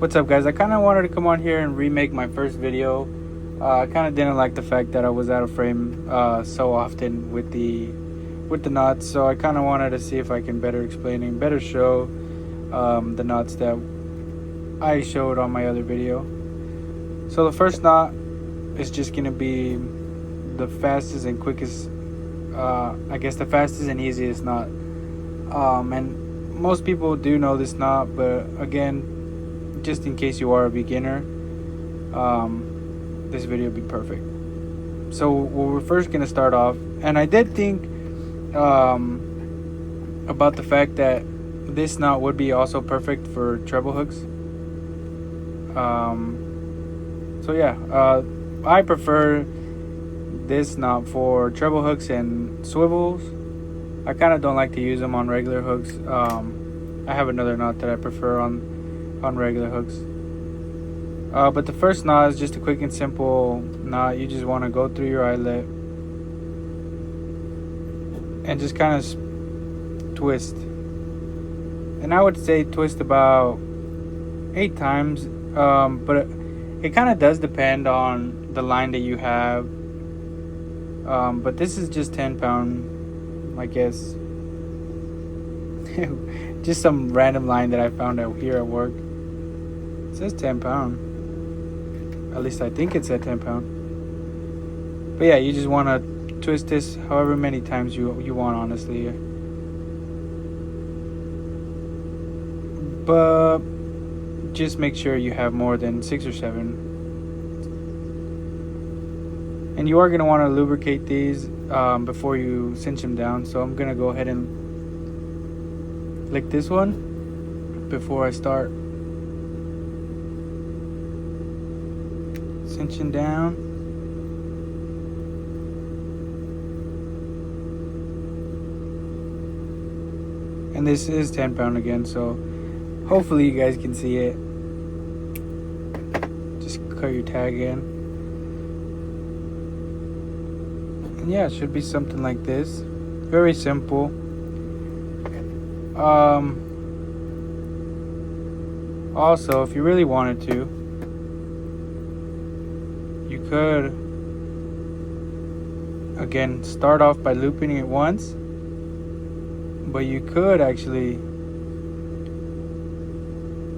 What's up, guys? I kind of wanted to come on here and remake my first video. I kind of didn't like the fact that I was out of frame so often with the knots, so I kind of wanted to see if I can better explain and better show the knots that I showed on my other video. So the first knot is just gonna be the fastest and quickest, I guess the fastest and easiest knot. And most people do know this knot, but again, just in case you are a beginner, this video will be perfect. So we're first gonna start off, and I did think about the fact that this knot would be also perfect for treble hooks. So yeah, I prefer this knot for treble hooks and swivels. I kind of don't like to use them on regular hooks. I have another knot that I prefer on regular hooks. But the first knot is just a quick and simple knot. You just want to go through your eyelet and just kind of twist. And I would say twist about 8 times. But it kind of does depend on the line that you have. But this is just 10-pound, I guess. Just some random line that I found out here at work. It says 10-pound. At least I think it said 10-pound. But yeah, you just want to twist this however many times you want, honestly. But just make sure you have more than 6 or 7. And you are going to want to lubricate these before you cinch them down. So I'm going to go ahead and lick this one before I start cinching down. And this is 10-pound again, so hopefully you guys can see it. Just cut your tag in. And yeah, it should be something like this. Very simple. Also, if you really wanted to, you could again start off by looping it once, but you could actually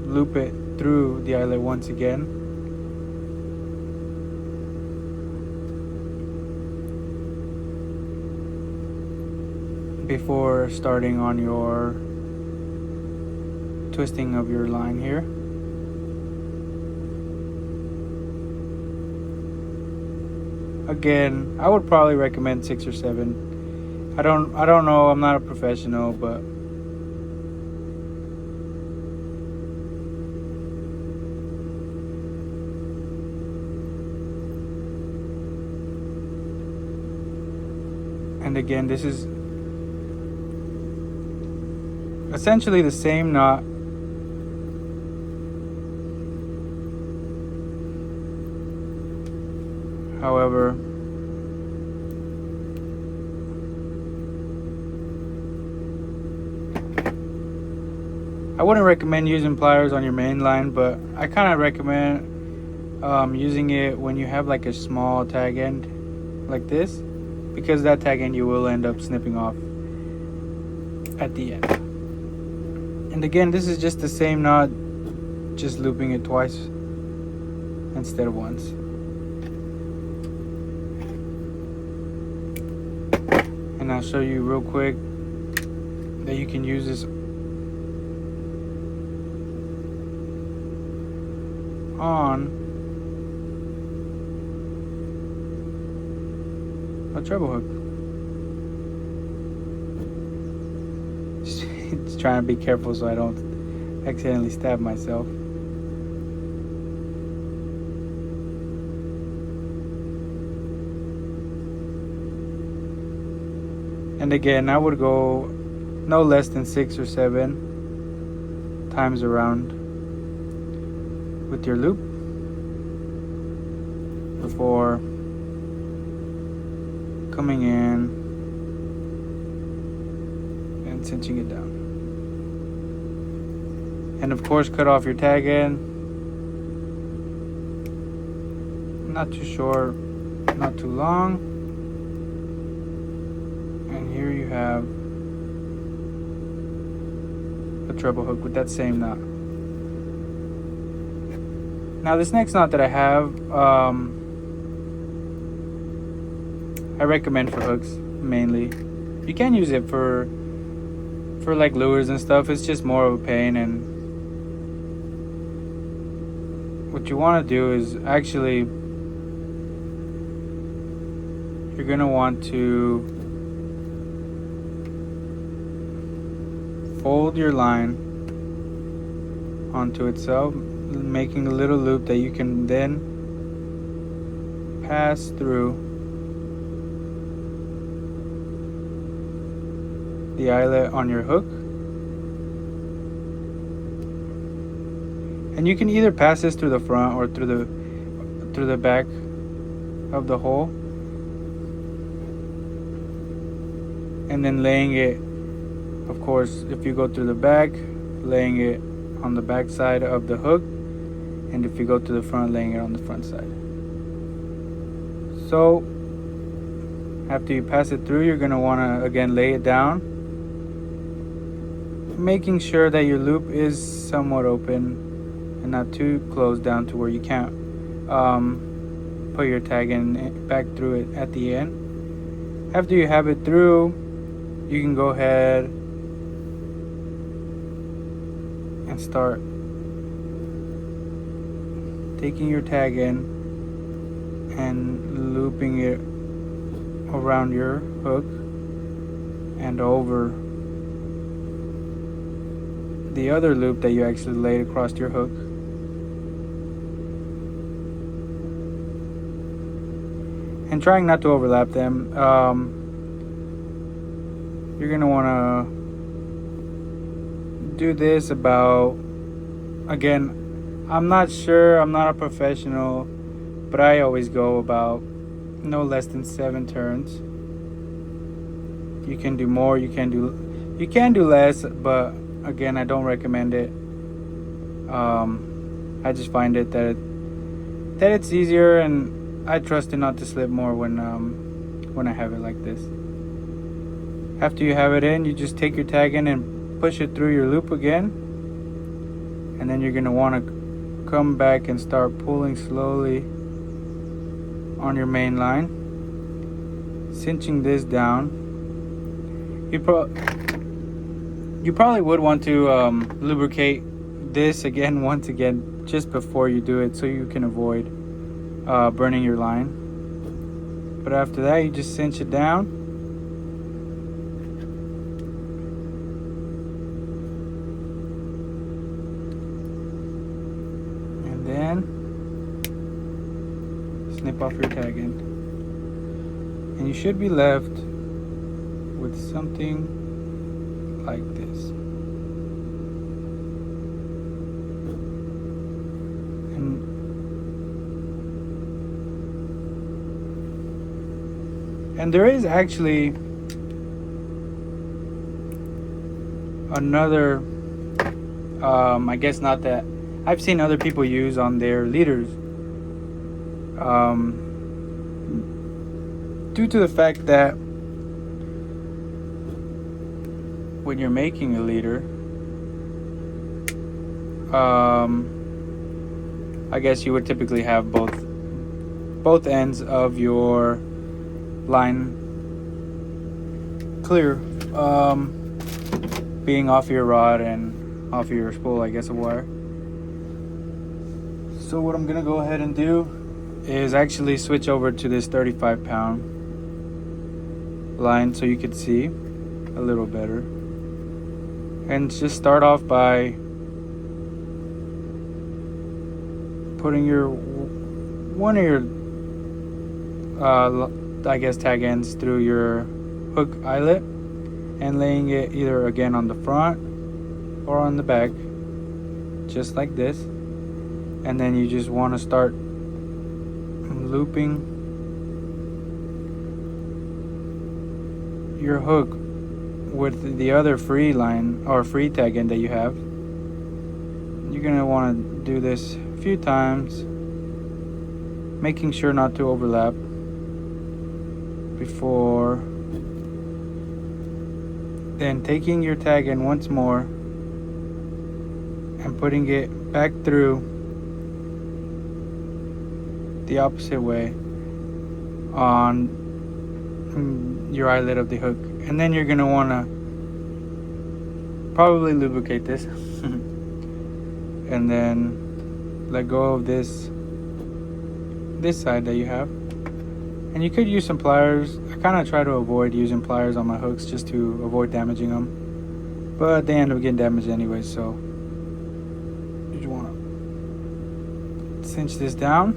loop it through the eyelet once again. Before starting on your twisting of your line here. Again, I would probably recommend 6 or 7. I don't know, I'm not a professional, but and again, this is essentially the same knot. However, I wouldn't recommend using pliers on your main line, but I kind of recommend using it when you have like a small tag end like this, because that tag end you will end up snipping off at the end. And again, this is just the same knot, just looping it twice instead of once. And I'll show you real quick that you can use this on a treble hook. Just trying to be careful so I don't accidentally stab myself. And again, I would go no less than 6 or 7 times around with your loop before coming in and cinching it down. And of course, cut off your tag end not too short, not too long. And here you have a treble hook with that same knot. Now this next knot that I have, I recommend for hooks mainly. You can use it for like lures and stuff. It's just more of a pain, and what you want to do is actually you're gonna want to fold your line onto itself, making a little loop that you can then pass through the eyelet on your hook. And you can either pass this through the front or through the back of the hole, and then laying it, of course, if you go through the back, laying it on the back side of the hook, and if you go to the front, laying it on the front side. So after you pass it through, you're going to want to again lay it down, making sure that your loop is somewhat open and not too closed down to where you can't put your tag in back through it at the end. After you have it through, you can go ahead and start taking your tag in and looping it around your hook and over the other loop that you actually laid across your hook. And trying not to overlap them. You're gonna want to do this about, again, I'm not sure, I'm not a professional, but I always go about no less than 7 turns. You can do more, you can do less, but again, I don't recommend it. I just find it that it's easier, and I trust it not to slip more when I have it like this. After you have it in, you just take your tag in and push it through your loop again, and then you're going to want to come back and start pulling slowly on your main line, cinching this down. You probably would want to lubricate this once again just before you do it, so you can avoid burning your line. But after that, you just cinch it down, and then snip off your tag end, and you should be left with something like this. And there is actually another, I guess not that I've seen other people use on their leaders, due to the fact that when you're making a leader, I guess you would typically have both ends of your line clear, being off your rod and off your spool, I guess, of wire. So what I'm gonna go ahead and do is actually switch over to this 35-pound line so you could see a little better, and just start off by putting one of your I guess tag ends through your hook eyelet and laying it either again on the front or on the back, just like this. And then you just want to start looping your hook with the other free line or free tag end that you have. You're going to want to do this a few times, making sure not to overlap before then taking your tag in once more and putting it back through the opposite way on your eyelet of the hook. And then you're going to want to probably lubricate this and then let go of this side that you have. And you could use some pliers. I kind of try to avoid using pliers on my hooks just to avoid damaging them, but they end up getting damaged anyway, so you just want to cinch this down.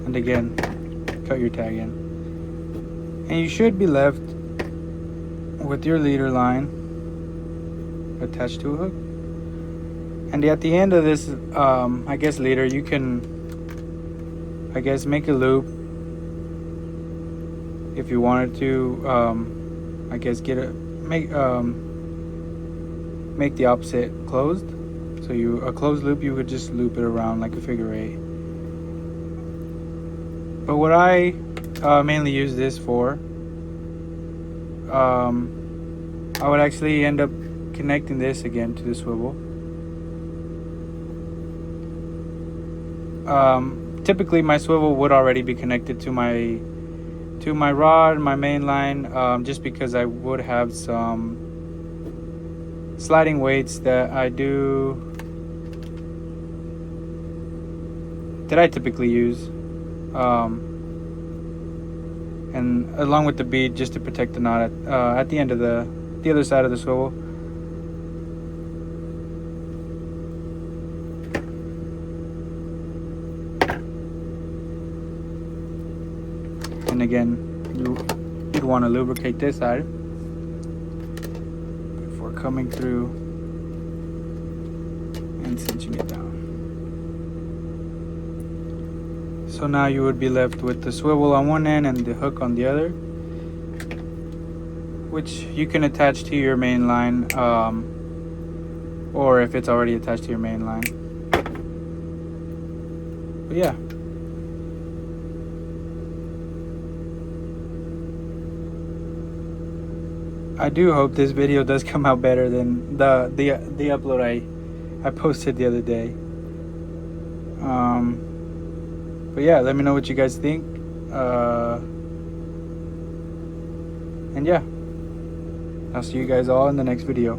And again, cut your tag in. And you should be left with your leader line attached to a hook. And at the end of this, I guess leader, you can, I guess, make a loop if you wanted to. I guess make the opposite closed. So a closed loop, you would just loop it around like a figure eight. But what I mainly use this for, I would actually end up connecting this again to the swivel. Typically my swivel would already be connected to my rod, my main line, just because I would have some sliding weights that I typically use, and along with the bead just to protect the knot at the end of the other side of the swivel. And again, you'd want to lubricate this side before coming through and cinching it down. So now you would be left with the swivel on one end and the hook on the other, which you can attach to your main line, or if it's already attached to your main line. But yeah. I do hope this video does come out better than the upload I posted the other day. But yeah, let me know what you guys think. And yeah, I'll see you guys all in the next video.